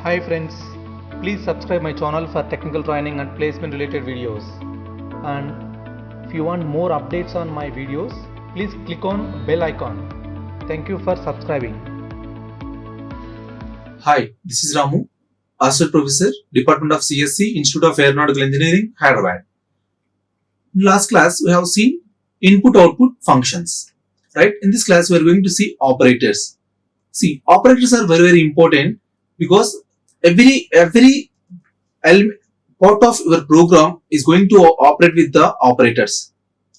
Hi friends, please subscribe my channel for technical training and placement related videos. And if you want more updates on my videos, please click on bell icon. Thank you for subscribing. Hi, this is Ramu, Associate Professor, Department of CSC, Institute of Aeronautical Engineering, Hyderabad. In last class, we have seen input-output functions. Right? In this class, we are going to see operators. See, operators are very important because every part of your program is going to operate with the operators.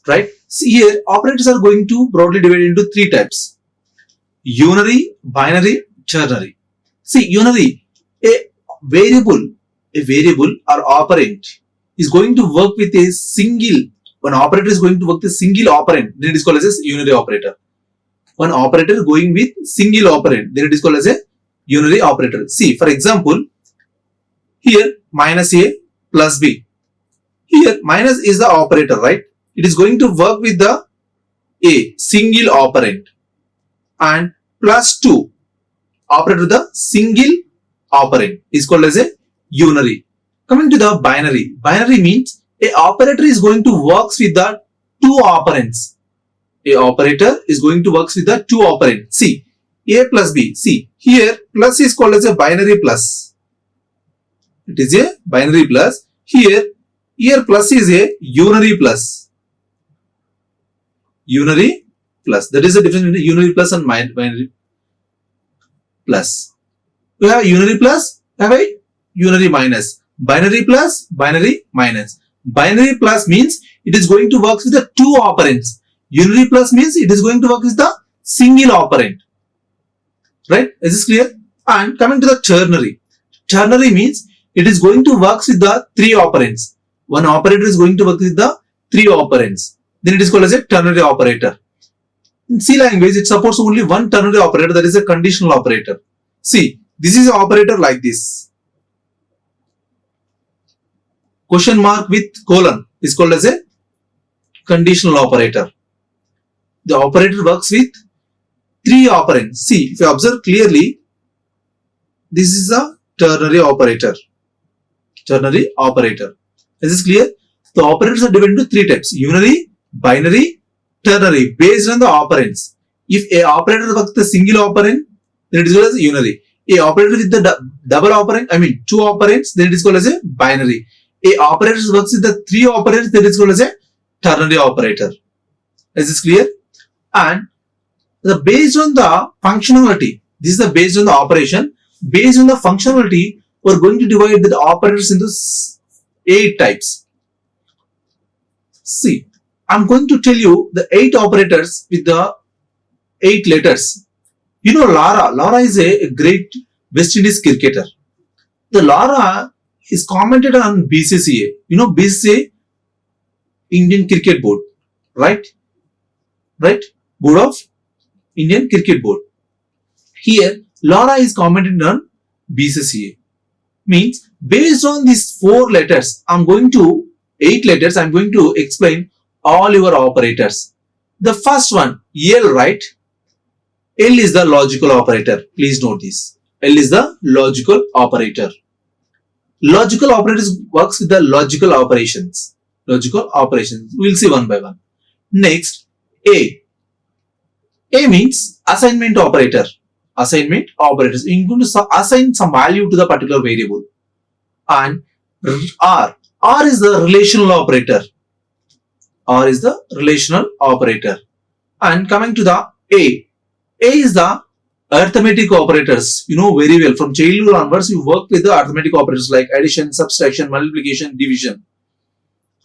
Right? See here, operators are going to broadly divided into three types: unary, binary, ternary. See, unary, a variable or operand is going to work with a single. One operator is going to work with a single operand, then it is called as a unary operator. One operator going with single operand, then it is called as a unary operator. See, for example, here minus a plus b. Here minus is the operator, right? It is going to work with the a single operand, and plus 2 operator with the single operand is called as a unary. Coming to the binary. Binary means a operator is going to work with the two operands. A operator is going to work with the two operands. See, a plus b. See, here plus is called as a binary plus. It is a binary plus. Here plus is a unary plus. Unary plus. That is the difference between unary plus and binary plus. We have unary plus, we have a unary minus. Binary plus, binary minus. Binary plus means it is going to work with the two operands. Unary plus means it is going to work with the single operand. Right? Is this clear? And coming to the ternary. Ternary means it is going to work with the three operands. One operator is going to work with the three operands. Then it is called as a ternary operator. In C language, it supports only one ternary operator, that is a conditional operator. See, this is an operator like this. Question mark with colon is called as a conditional operator. The operator works with three operands. See, if you observe clearly, this is a ternary operator. Ternary operator. Is this clear? The operators are divided into three types: unary, binary, ternary, based on the operands. If a operator works with a single operand, then it is called as unary. A operator with the double operand, two operands, then it is called as a binary. A operator works with the three operands, then it is called as a ternary operator. Is this clear? And based on the functionality, this is the based on the operation. Based on the functionality, we are going to divide the operators into 8 types. See, I am going to tell you the 8 operators with the 8 letters. You know Lara. Lara is a great West Indies cricketer. The Lara is commented on BCCA. You know BCCA, Indian Cricket Board, right? Right? Board of Indian Cricket Board. Here, Lara is commented on BCCA. Means based on these 4 letters, 8 letters, I'm going to explain all your operators. The first one, L, right? L is the logical operator. Please note this. L is the logical operator. Logical operators works with the logical operations. Logical operations. We will see one by one. Next, A. A means assignment operator. Assignment operators. You are going to assign some value to the particular variable. And R. R is the relational operator. R is the relational operator. And coming to the A. A is the arithmetic operators. You know very well. From childhood onwards, you work with the arithmetic operators like addition, subtraction, multiplication, division.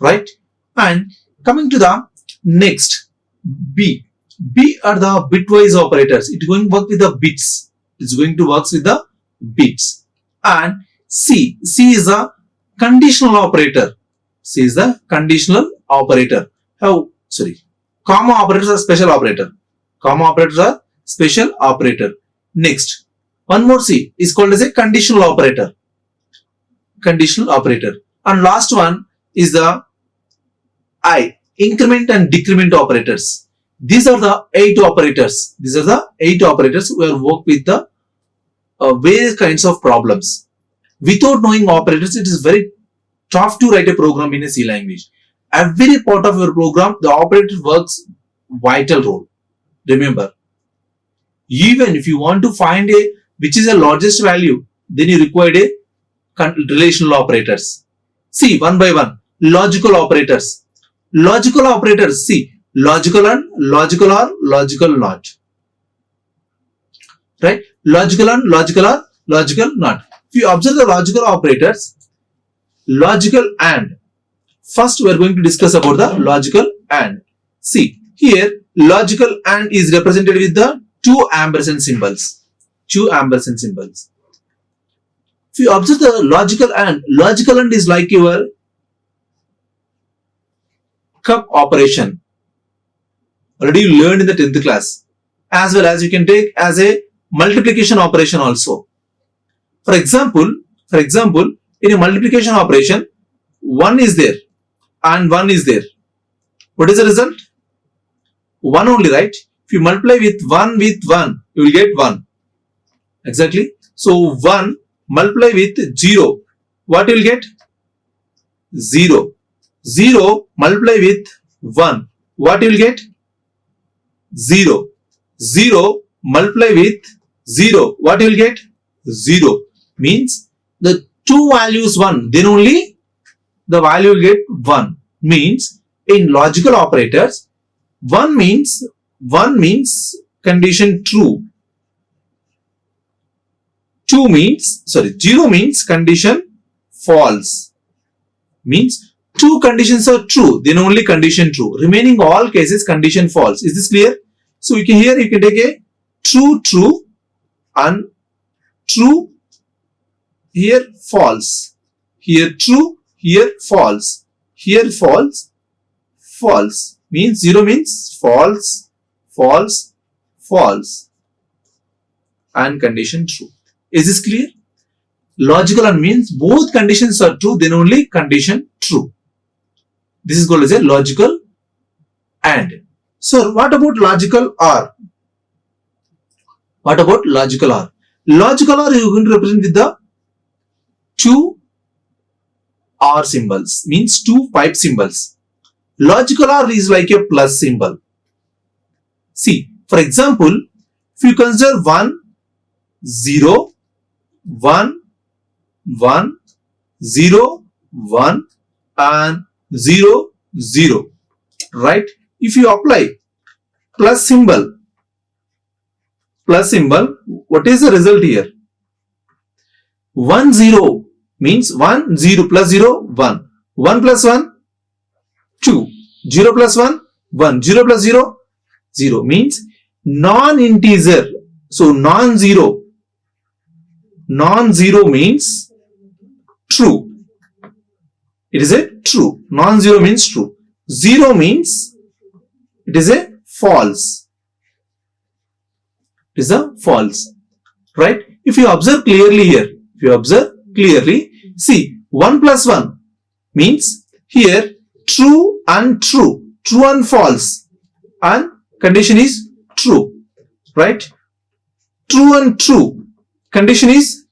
Right? And coming to the next, B. B are the bitwise operators. It is going to work with the bits. It is going to work with the bits. And C. C is a conditional operator. C is the conditional operator. Comma operators are special operator. Comma operators are special operator. Next, one more C is called as a conditional operator. Conditional operator. And last one is the I. Increment and decrement operators. These are the 8 operators. These are the 8 operators who will work with the various kinds of problems. Without knowing operators, it is very tough to write a program in a C language. Every part of your program, the operator works vital role. Remember, even if you want to find a which is the largest value, then you require a relational operators. See one by one. Logical operators. Logical operators. See logical and logical or logical not. Right? Logical and logical or logical not. If you observe the logical operators, logical and. First, we are going to discuss about the logical and. See here, logical and is represented with the two ampersand symbols. Two ampersand symbols. If you observe the logical and is like your cup operation. Already you learned in the 10th class. As well as you can take as a multiplication operation also. For example, in a multiplication operation, 1 is there and 1 is there. What is the result? 1 only, right? If you multiply with 1, you will get 1. Exactly. So 1 multiply with 0. What you will get? 0. 0 multiply with 1. What you will get? 0. 0 multiply with 0. What you will get? 0. Means the two values 1. Then only the value will get 1. Means in logical operators, 1 means condition true. 0 means condition false. Means two conditions are true, then only condition true. Remaining all cases condition false. Is this clear? So you can take a true, and true, here false, here true, here false, here false, false. Means 0 means false, false, false, and condition true. Is this clear? Logical and means both conditions are true, then only condition true. This is called as a logical and. So what about logical or? What about logical or? Logical or you are going to represent with the two or symbols, means two pipe symbols. Logical or is like a plus symbol. See, for example, if you consider 1, 0, 1, 1, 0, 1 and 0, 0. Right? If you apply plus symbol, what is the result here? 1, 0 means 1, 0 plus 0, 1. 1 plus 1, 2. 0 plus 1, 1. 0 plus 0, 0 means non-integer. So non-zero. Non-zero means true. It is a true. Non-zero means true. 0 means it is a false. It is a false. Right? If you observe clearly here, see 1 plus 1 means here true and true. True and false. And condition is true. Right? True and true. Condition is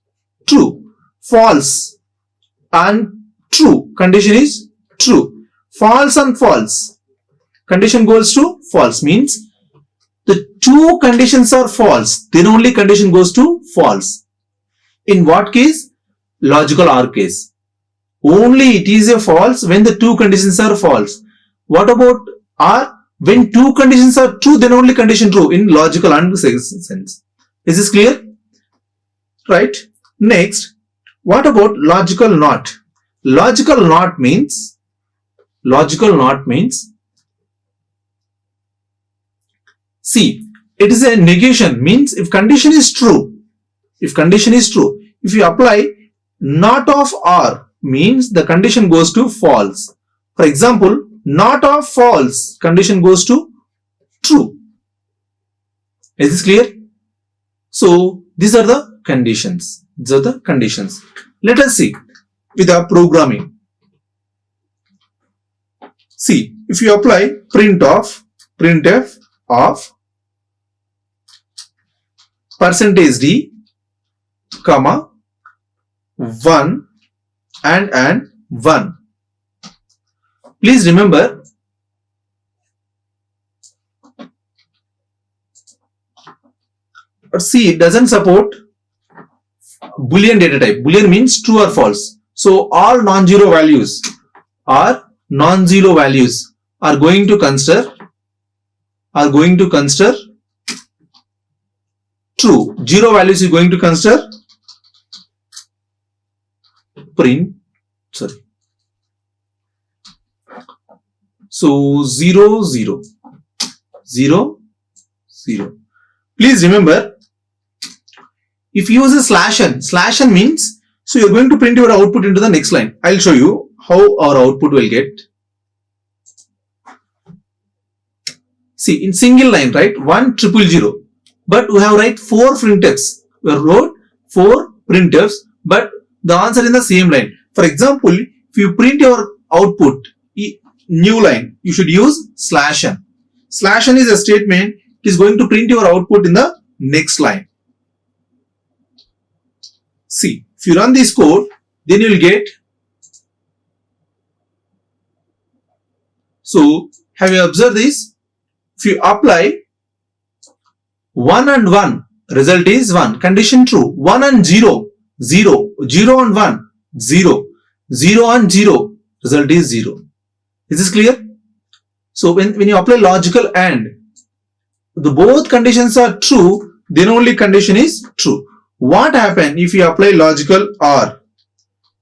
true. False and true. Condition is true. False and false. Condition goes to false. Means the two conditions are false. Then only condition goes to false. In what case? Logical OR case. Only it is a false when the two conditions are false. What about OR? When two conditions are true, then only condition true in logical AND sense. Is this clear? Right. Next, what about logical NOT? Logical NOT means see, it is a negation. Means if condition is true, if you apply not of OR, means the condition goes to false. For example, not of false, condition goes to true. Is this clear? So these are the conditions. Let us see with our programming. See, if you apply printf of %d, comma 1 and 1. Please remember, C doesn't support Boolean data type. Boolean means true or false. So all non-zero values are going to consider true. Zero values is going to consider print. So 0 0 0 0. Please remember, if you use a /n means, so you're going to print your output into the next line. I'll show you how our output will get. See, in single line, write 1 0 0 0, but we have write 4 printfs. We wrote 4 printfs, but the answer in the same line. For example, if you print your output new line, you should use /n. /n is a statement. It is going to print your output in the next line. See, if you run this code, then you will get. So, have you observed this? If you apply 1 and 1, result is 1. Condition true. 1 and 0, 0. 0 and 1, 0. 0 and 0, result is 0. Is this clear? So, when you apply logical AND, the both conditions are true, then only condition is true. What happen if you apply logical OR?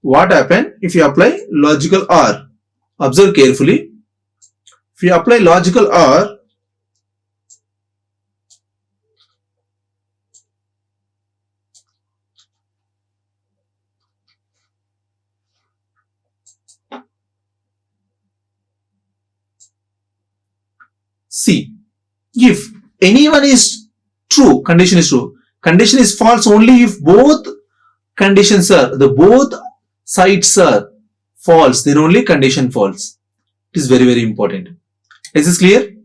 What happen if you apply logical OR? Observe carefully. If you apply logical OR, see, if anyone is true, condition is true. Condition is false only if both conditions are, both sides are false, then only condition false. It is very, very important. Is this clear?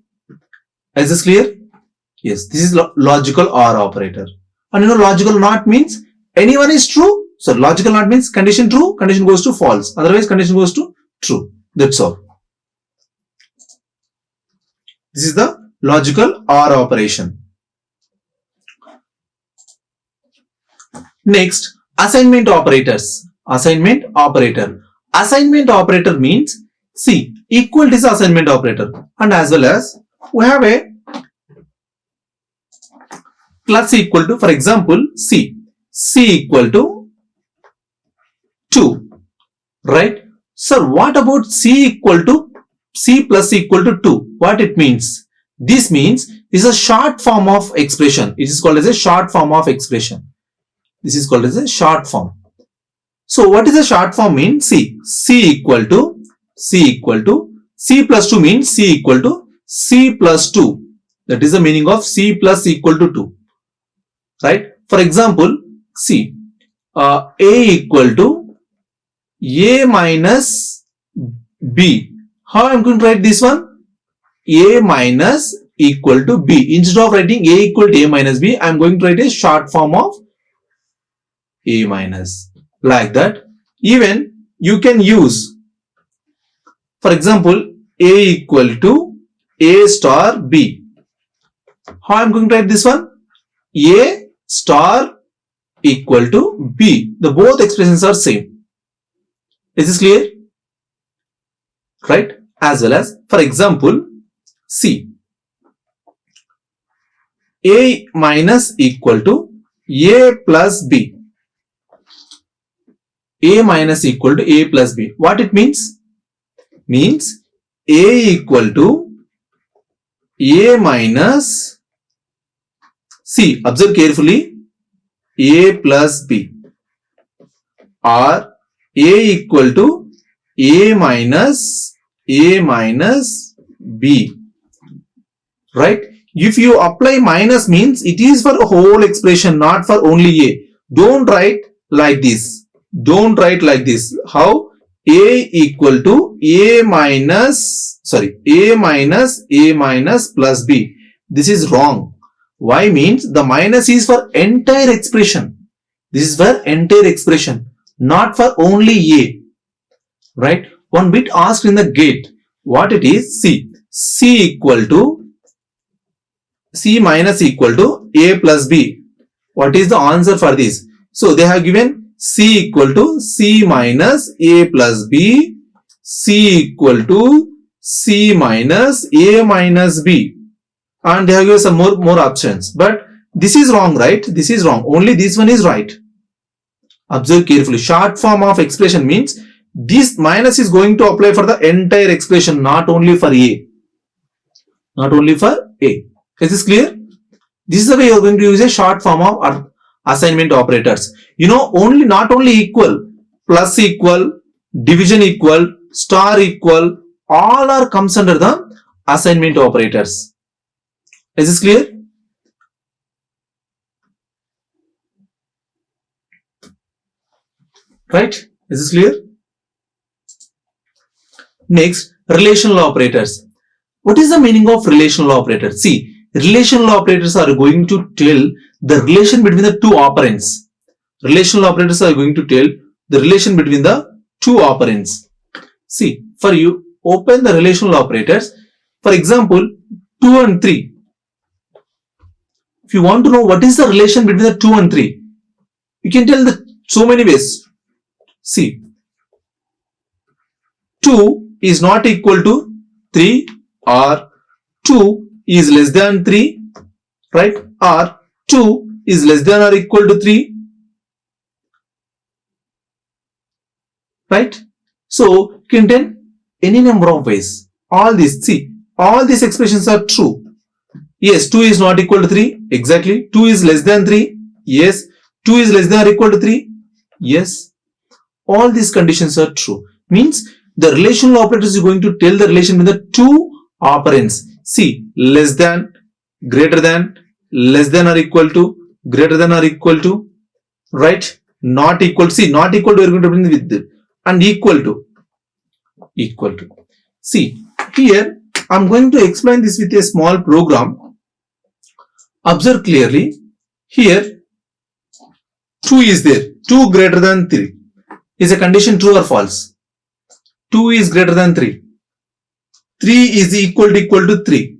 Is this clear? Yes, this is logical OR operator. And you know logical NOT means anyone is true. So logical NOT means condition true, condition goes to false. Otherwise condition goes to true. That's all. This is the logical OR operation. Next, assignment operators. Assignment operator. Assignment operator means, see, equal is assignment operator, and as well as we have a plus equal to, for example, C equal to 2, right? Sir, what about C plus equal to 2? What it means? This means this is a short form of expression. It is called as a short form of expression. This is called as a short form. So what is a short form mean? C equal to C plus 2 means C equal to C plus 2. That is the meaning of C plus equal to 2. Right? For example, C A equal to A minus B. How I am going to write this one? A minus equal to B. Instead of writing A equal to A minus B, I am going to write a short form of A minus. Like that. Even you can use, for example, A equal to A star B. How I am going to write this one? A star equal to B. The both expressions are same. Is this clear? Right? As well as, for example, C. A minus equal to A plus B. A minus equal to A plus B. What it means? Means A equal to A minus, see, observe carefully, A plus B, or A equal to A minus B. Right? If you apply minus means it is for a whole expression, not for only A. Don't write like this. Don't write like this. How? A equal to A minus plus B. This is wrong. Why? Means the minus is for entire expression. This is for entire expression. not for only A, right? One bit asked in the gate, what it is? C minus equal to A plus B. What is the answer for this? So they have given C equal to C minus A plus B, C equal to C minus A minus B, and they have given some more options, but this is wrong, right? This is wrong. Only this one is right. Observe carefully. Short form of expression means this minus is going to apply for the entire expression, not only for A. Not only for A. Is this clear? This is the way you are going to use a short form of assignment operators. You know, not only equal, plus equal, division equal, star equal, all are comes under the assignment operators. Is this clear? Right? Is this clear? Next, relational operators. What is the meaning of relational operators? See, relational operators are going to tell the relation between the two operands. Relational operators are going to tell the relation between the two operands. See, for you, open the relational operators. For example, 2 and 3. If you want to know what is the relation between the 2 and 3, you can tell so many ways. See, 2 is not equal to 3, or 2 is less than 3, right? Or 2 is less than or equal to 3, right? So you can tell any number of ways. All these, see, all these expressions are true. Yes, 2 is not equal to 3. Exactly. 2 is less than 3. Yes. 2 is less than or equal to 3. Yes. All these conditions are true. Means the relational operator is going to tell the relation between the two operands. See, less than, greater than, less than or equal to, greater than or equal to, right? Not equal to. See, not equal to, we are going to bring with it, and equal to. Equal to. See, here I am going to explain this with a small program. Observe clearly. Here 2 is there. 2 greater than 3. Is a condition true or false? 2 is greater than 3. 3 is equal to 3.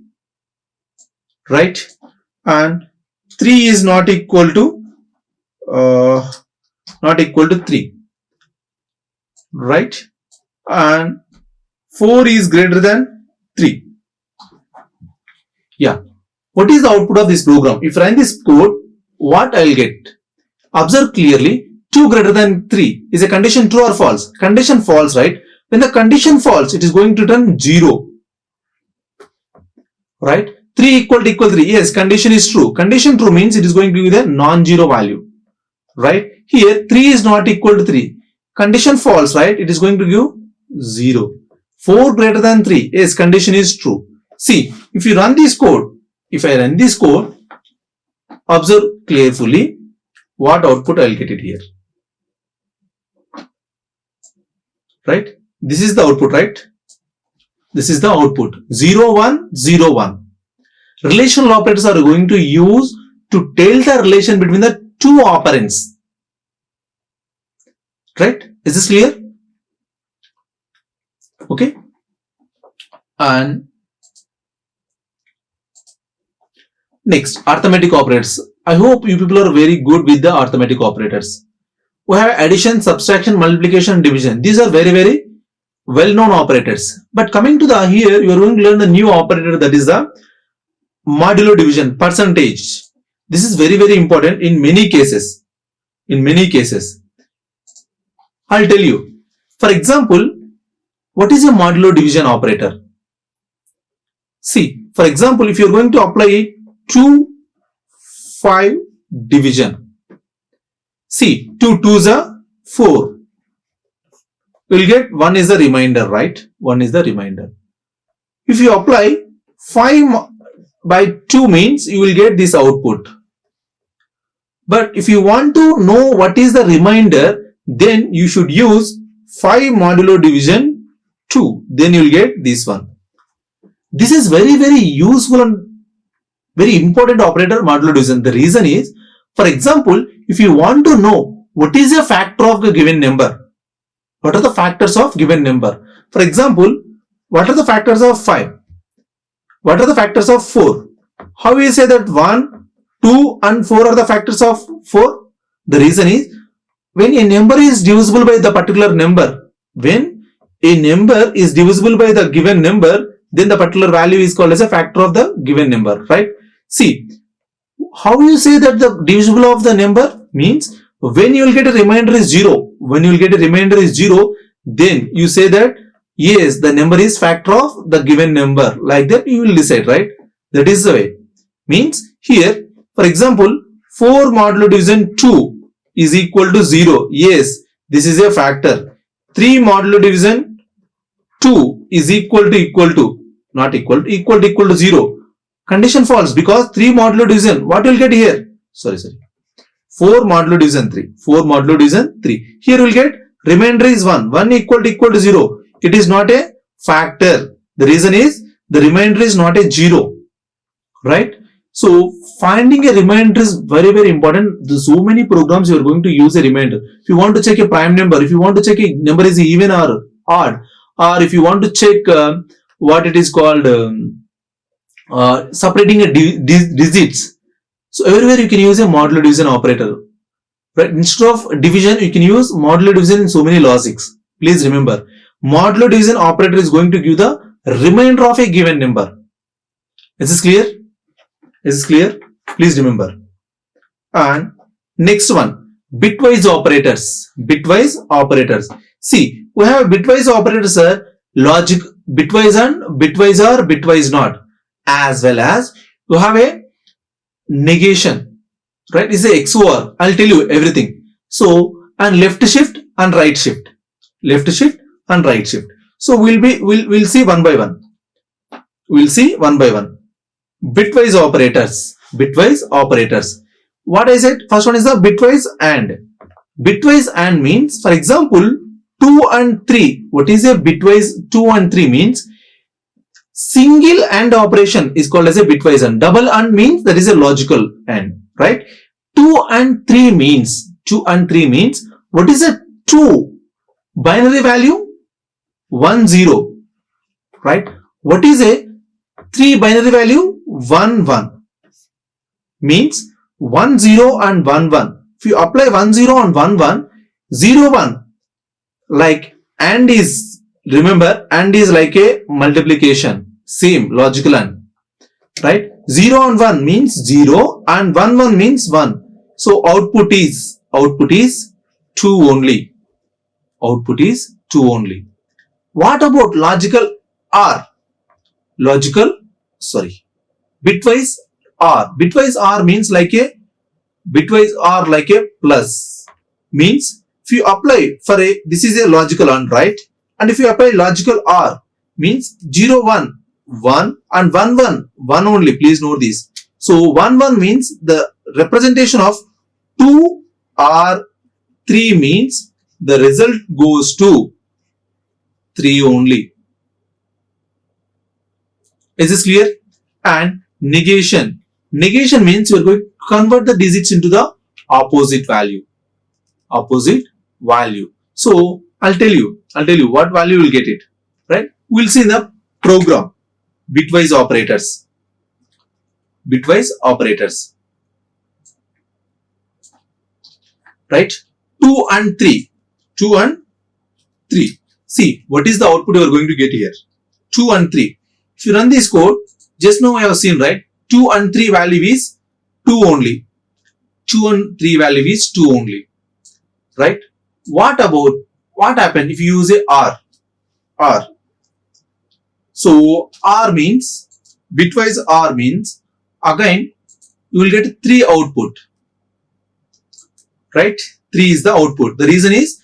Right? And 3 is not equal to 3. Right? And 4 is greater than 3. Yeah. What is the output of this program? If I run this code, what I will get? Observe clearly. 2 greater than 3 is a condition true or false? Condition false, right? When the condition false, it is going to return 0. Right? 3 equal to 3. Yes, condition is true. Condition true means it is going to give the non-zero value. Right? Here 3 is not equal to 3. Condition false, right? It is going to give 0. 4 greater than 3. Yes, condition is true. See, if you run this code, if I run this code, observe carefully what output I will get it here. Right? This is the output, right? This is the output. 0, 1, 0, 1. Relational operators are going to use to tell the relation between the two operands. Right? Is this clear? Okay. And next, arithmetic operators. I hope you people are very good with the arithmetic operators. We have addition, subtraction, multiplication, division. These are very, very well-known operators. But coming to the here, you are going to learn the new operator, that is the modulo division, percentage. This is very, very important in many cases. In many cases. I'll tell you. For example, what is a modulo division operator? See, for example, if you are going to apply 2, 5 division. See, 2 2s are 4. We'll get 1 is the remainder, right? 1 is the remainder. If you apply 5 by 2 means you will get this output. But if you want to know what is the remainder, then you should use 5 modulo division 2. Then you will get this one. This is very, very useful and very important operator, modulo division. The reason is, for example, if you want to know what is a factor of a given number? What are the factors of given number? For example, what are the factors of 5? What are the factors of 4? How we say that 1, 2 and 4 are the factors of 4? The reason is, when a number is divisible by the particular number, when a number is divisible by the given number, then the particular value is called as a factor of the given number, right? See, how you say that the divisible of the number means, when you will get a remainder is 0, when you will get a remainder is 0, then you say that yes, the number is factor of the given number. Like that you will decide, right? That is the way. Means here, for example, 4 modulo division 2 is equal to 0. Yes, this is a factor. 3 modulo division 2 is equal to, not equal to 0. Condition false, because 3 modulo division, what you will get here? 4 modulo division 3. 4 modulo division 3. Here you will get remainder is 1. 1 equal to 0. It is not a factor. The reason is the remainder is not a 0. Right? So finding a remainder is very, very important. There are so many programs you are going to use a remainder. If you want to check a prime number, if you want to check a number is even or odd, or if you want to check what it is called separating a digits. So everywhere you can use a modulo division operator. Right? Instead of division, you can use modulo division in so many logics. Please remember, modulo division operator is going to give the remainder of a given number. Is this clear? Is this clear? Please remember. And next one, bitwise operators. Bitwise operators. See, we have bitwise operators, logic bitwise and bitwise or bitwise not, as well as you have a negation, right? It's a XOR. I'll tell you everything. So, and left shift and right shift, left shift and right shift. So we'll see one by one. We'll see one by one. Bitwise operators. Bitwise operators. What I said? First one is the bitwise AND. Bitwise AND means, for example, 2 and 3. What is a bitwise 2 and 3 means? Single AND operation is called as a bitwise AND. Double AND means that is a logical AND, right? 2 and 3 means, what is a 2? Binary value 1 0, right? What is a 3 binary value? 1 1. Means 1 0 and 1 1. If you apply 1 0 and 1 1, 0 1, like AND is, remember, AND is like a multiplication. Same logical AND, right? 0 and 1 means 0 and 1 1 means 1. So output is 2 only. Output is 2 only. What about logical OR? Bitwise OR. Bitwise OR means like a plus. Means if you apply for a, this is a logical AND, right? And if you apply logical OR, means 0 1 1 and 1 1 1 only. Please note this. So 1 1 means the representation of 2 or 3 means the result goes to 3 only. Is this clear? And negation. Negation means you are going to convert the digits into the opposite value. Opposite value. So I'll tell you what value you will get it. Right? We'll see in the program. Bitwise operators. Bitwise operators. Right? 2 and 3. 2 and 3. See, what is the output you are going to get here? 2 and 3. If you run this code, just now I have seen, right? 2 and 3 value is 2 only. 2 and 3 value is 2 only. Right? What happened if you use a OR? OR. So OR means, bitwise OR means, again you will get 3 output. Right? 3 is the output. The reason is,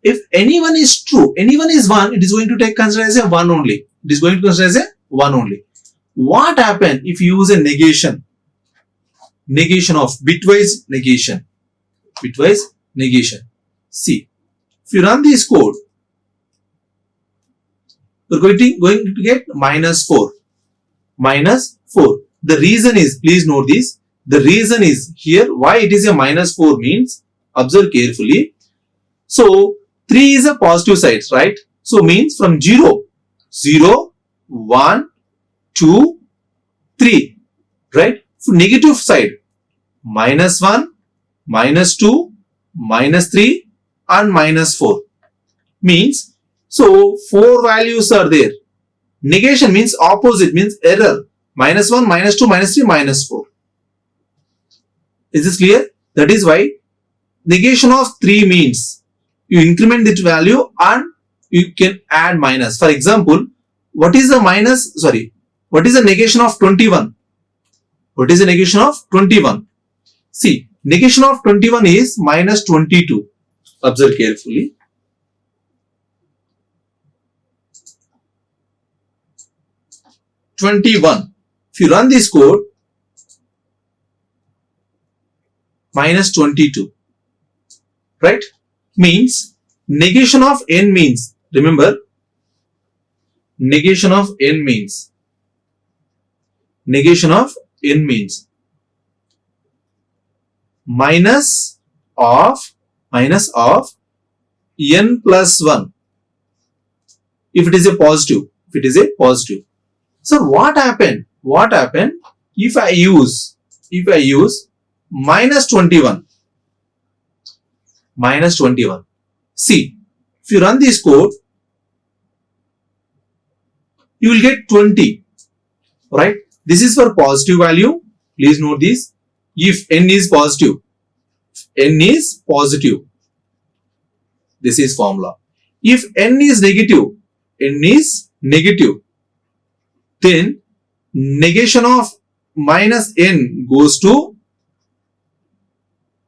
if anyone is true, anyone is 1, it is going to take consider as a 1 only. It is going to consider as a 1 only. What happens if you use a negation? Negation of bitwise negation. Bitwise negation. See, if you run this code, you are going to get -4. -4. The reason is, please note this. The reason is here, why it is a -4 means, Observe carefully. So 3 is a positive side, right? So means from 0, 0, 1, 2, 3, right? For negative side, -1, -2, -3 and -4 means, so 4 values are there. Negation means opposite, means error. -1, -2, -3, -4. Is this clear? That is why negation of 3 means you increment that value and you can add minus. For example, what is the negation of 21? What is the negation of 21? See, negation of 21 is -22. Observe carefully. If you run this code, -22, right? Means negation of n means, remember, negation of n means minus of n plus 1 if it is a positive. So what happened if I use -21? See, if you run this code, you will get 20, right? This is for positive value. Please note this. If n is positive, this is formula. If n is negative, then negation of -n goes to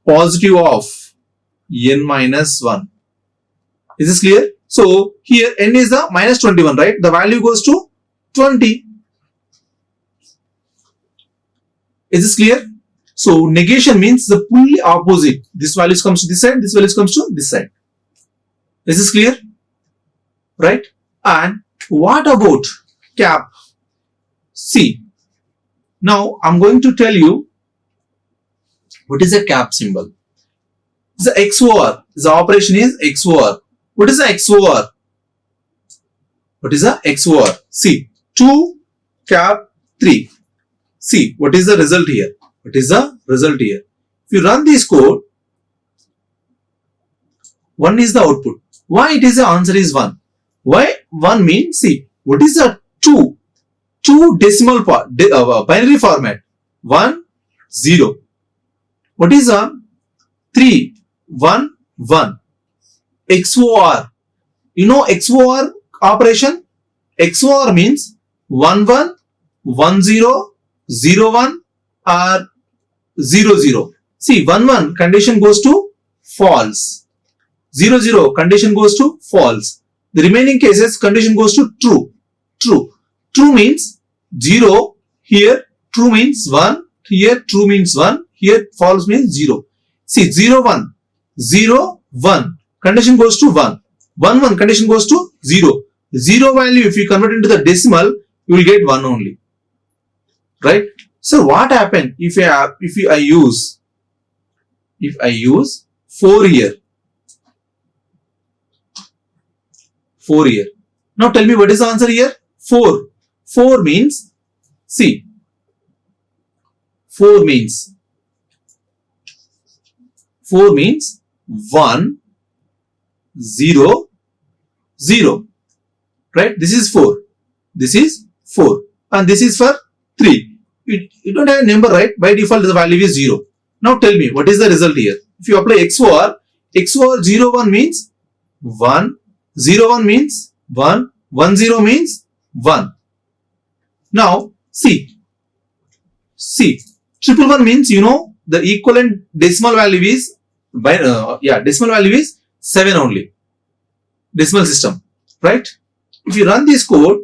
positive of n minus 1. Is this clear? So here n is the -21, right? The value goes to 20. Is this clear? So negation means the fully opposite. This value comes to this side, this value comes to this side. Is this clear? Right? And what about cap? See, now I'm going to tell you what is a cap symbol. The XOR, the operation is XOR. What is the XOR? See, 2 cap 3. See, what is the result here? If you run this code, 1 is the output. Why it is the answer is 1? Why 1 means, see, what is the 2 decimal binary format? 1, 0. What is a 3, 1, 1. XOR. You know XOR operation? XOR means 1, 1, 1, 0, 0, 1 or 0, 0. See, 1, 1 condition goes to false. 0, 0 condition goes to false. The remaining cases condition goes to true. True means 0. Here true means 1. Here true means 1. Here false means 0. See, 0, 1. 0, 1. Condition goes to 1. 1, 1 condition goes to 0. 0 value, if you convert into the decimal, you will get 1 only. Right? So what happened if I use 4 here? 4 here. Now tell me what is the answer here? 4. 4 means, see, 4 means 1, 0, 0. Right? This is 4. And this is for 3. You don't have a number, right? By default, the value is 0. Now tell me, what is the result here? If you apply XOR 0, 1 means 1, 0, 1 means 1, 1, 0 means 1. Now, see, 111 means, you know, the equivalent decimal value is, decimal value is 7 only. Decimal system, right? If you run this code,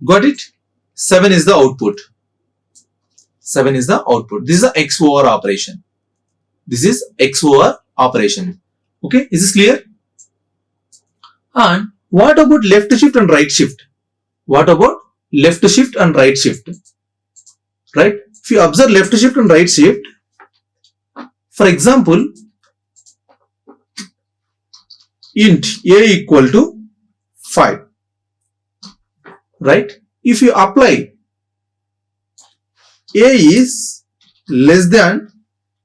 got it? 7 is the output. This is the XOR operation. Okay, is this clear? And what about left shift and right shift? Right? If you observe left shift and right shift, for example, int a equal to 5, right? If you apply a is less than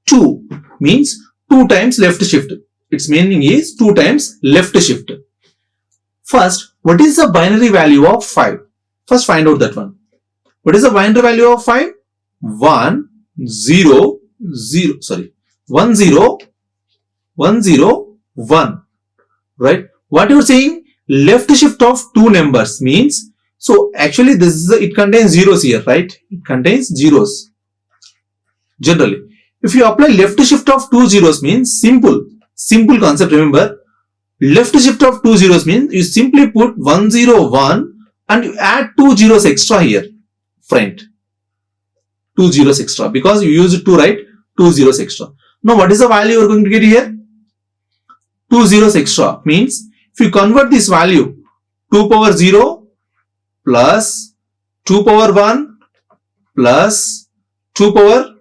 2, means 2 times left shift. Its meaning is 2 times left shift. First, what is the binary value of 5? First find out that one. What is the binary value of 5? 1 0 0, sorry, 1 0 1 0 1, right? What you are saying, left shift of 2 numbers means, so actually this is it contains zeros here, right? It contains zeros generally. If you apply left shift of 2 zeros means simple concept. Remember, left shift of 2 zeros means you simply put 1 0 1 and you add 2 zeros extra here, friend. 2 zeros extra because you use it to write 2 zeros extra. Now what is the value you are going to get here? 2 zeros extra means if you convert this value, 2 power 0 plus 2 power 1 plus 2 power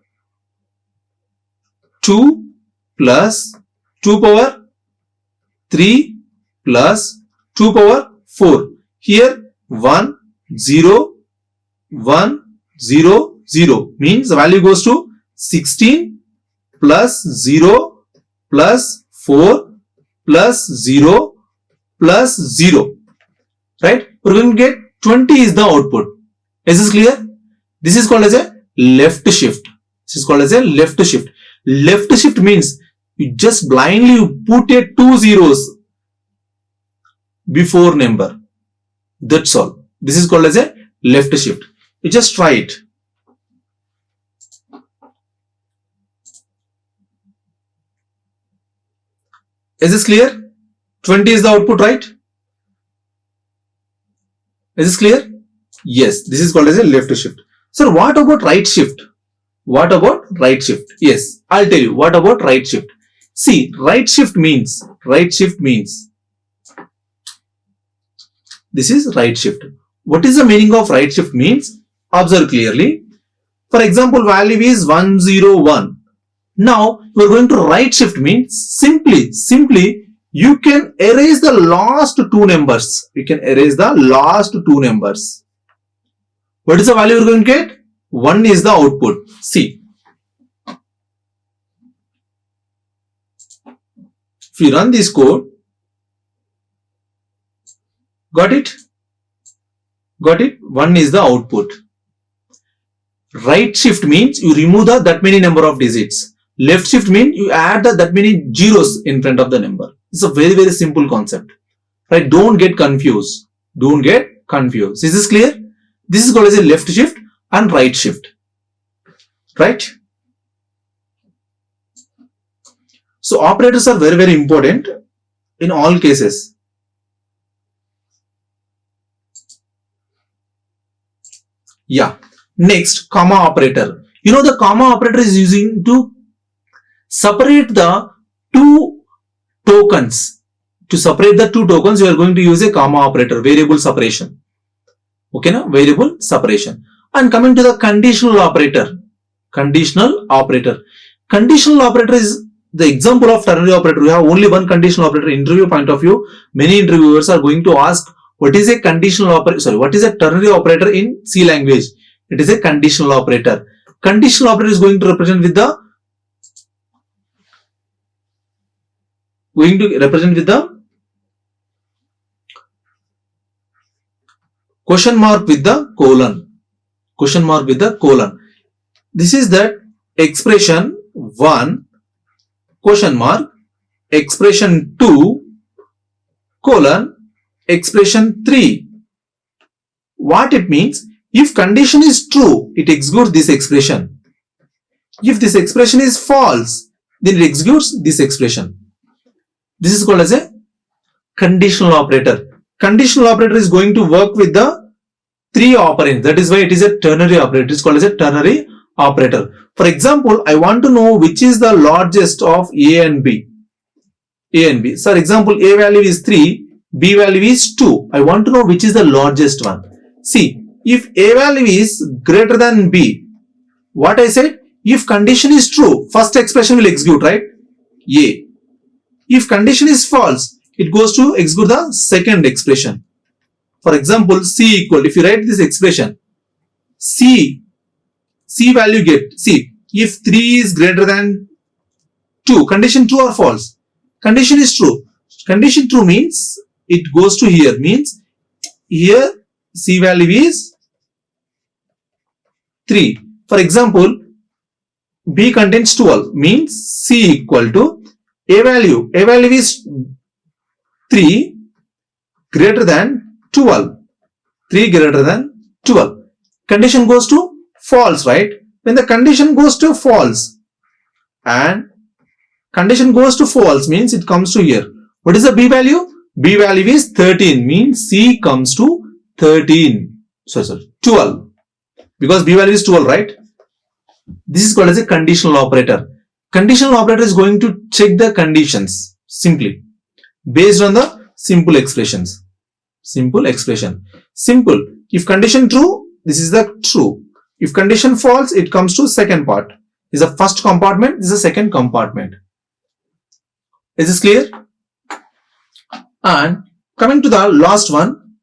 2 plus 2 power 3 plus 2 power 4. Here 1 0 1 0 0 means the value goes to 16 plus 0 plus 4 plus 0 plus 0, right? We're going to get 20 is the output. Is this clear? This is called as a left shift. This is called as a left shift. Left shift means you just blindly put a 2 zeros before number. That's all. This is called as a left shift. You just try it. Is this clear? 20 is the output, right? Is this clear? Yes, this is called as a left shift. Sir, what about right shift? What about right shift? Yes, I'll tell you. What about right shift? See, right shift means, this is right shift. What is the meaning of right shift means? Observe clearly. For example, value is 101. Now, we are going to right shift means simply you can erase the last 2 numbers. You can erase the last 2 numbers. What is the value you are going to get? 1 is the output. See. If you run this code, got it? Got it? 1 is the output. Right shift means you remove that many number of digits. Left shift means you add that many zeros in front of the number. It's a very, very simple concept. Right? Don't get confused. Don't get confused. Is this clear? This is called as a left shift and right shift. Right? So operators are very, very important in all cases. Yeah. Next, comma operator. You know the comma operator is using to separate the 2 tokens. To separate the 2 tokens, you are going to use a comma operator, variable separation. Okay, now variable separation. And coming to the conditional operator. Conditional operator. Conditional operator is the example of ternary operator. We have only one conditional operator. Interview point of view, many interviewers are going to ask, what is a conditional operator? Sorry, what is a ternary operator in C language? It is a conditional operator. Conditional operator is going to represent with the question mark with the colon. Question mark with the colon. This is that expression 1 question mark, expression 2 colon, expression 3. What it means? If condition is true, it executes this expression. If this expression is false, then it executes this expression. This is called as a conditional operator. Conditional operator is going to work with the 3 operands. That is why it is a ternary operator. It is called as a ternary operator. For example, I want to know which is the largest of A and B. A and B. So, for example, A value is 3, B value is 2. I want to know which is the largest one. See, if A value is greater than B, what I said, if condition is true, first expression will execute, right? A. If condition is false, it goes to execute the second expression. For example, C equal, if you write this expression, C value get, see, if 3 is greater than 2, condition true or false? Condition is true. Condition true means it goes to here, means here C value is 3. For example, B contains 12, means C equal to A value is 3 greater than 12. 3 greater than 12. Condition goes to false, right? When the condition goes to false and condition goes to false means it comes to here. What is the B value? B value is 13, means C comes to 13. Sorry, 12. Because B value is 12, right? This is called as a conditional operator. Conditional operator is going to check the conditions simply based on the simple expressions. Simple expression. Simple. If condition true, this is the true. If condition false, it comes to second part. This is the first compartment, this is the second compartment. Is this clear? And coming to the last one,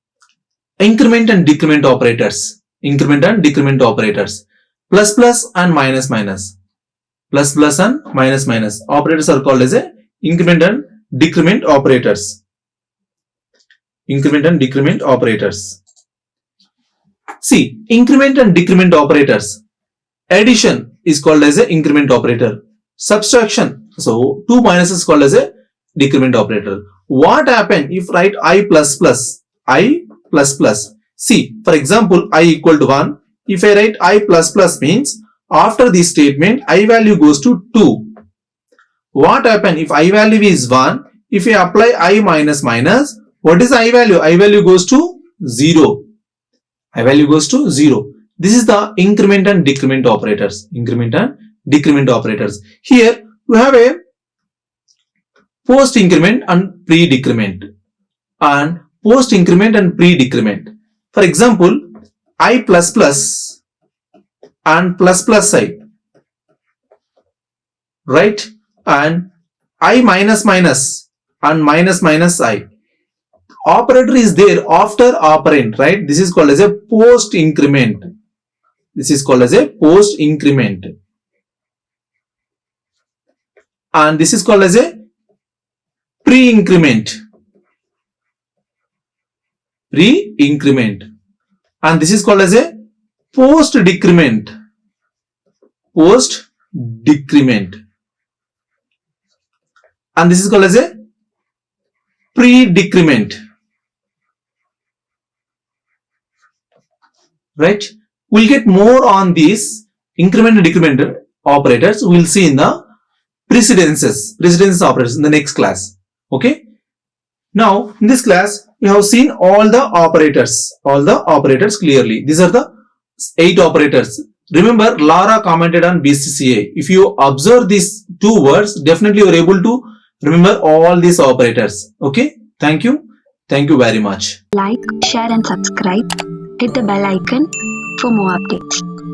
increment and decrement operators. Increment and decrement operators. Plus plus and minus minus. Plus plus and minus minus. Operators are called as a increment and decrement operators. Increment and decrement operators. See, increment and decrement operators. Addition is called as a increment operator. Subtraction, so 2 minus is called as a decrement operator. What happen if write I plus plus? I plus plus. See, for example, I equal to 1. If I write I plus plus means after this statement I value goes to 2. What happen if I value is 1? If I apply I minus minus, what is I value? I value goes to 0. I value goes to 0. This is the increment and decrement operators. Increment and decrement operators. Here we have a post increment and pre decrement. And post increment and pre decrement. For example, I plus plus and plus plus I. Right? And I minus minus and minus minus I. Operator is there after operand, right? This is called as a post increment. This is called as a post increment. And this is called as a pre increment. Pre increment. And this is called as a post decrement. Post decrement. And this is called as a pre decrement. Right? We'll get more on these increment and decrement operators. We'll see in the precedences operators in the next class. Okay? Now, in this class, we have seen all the operators clearly. These are the 8 operators. Remember, Lara commented on BCCA. If you observe these 2 words, definitely you are able to remember all these operators. Okay? Thank you. Thank you very much. Like, share and subscribe. Hit the bell icon for more updates.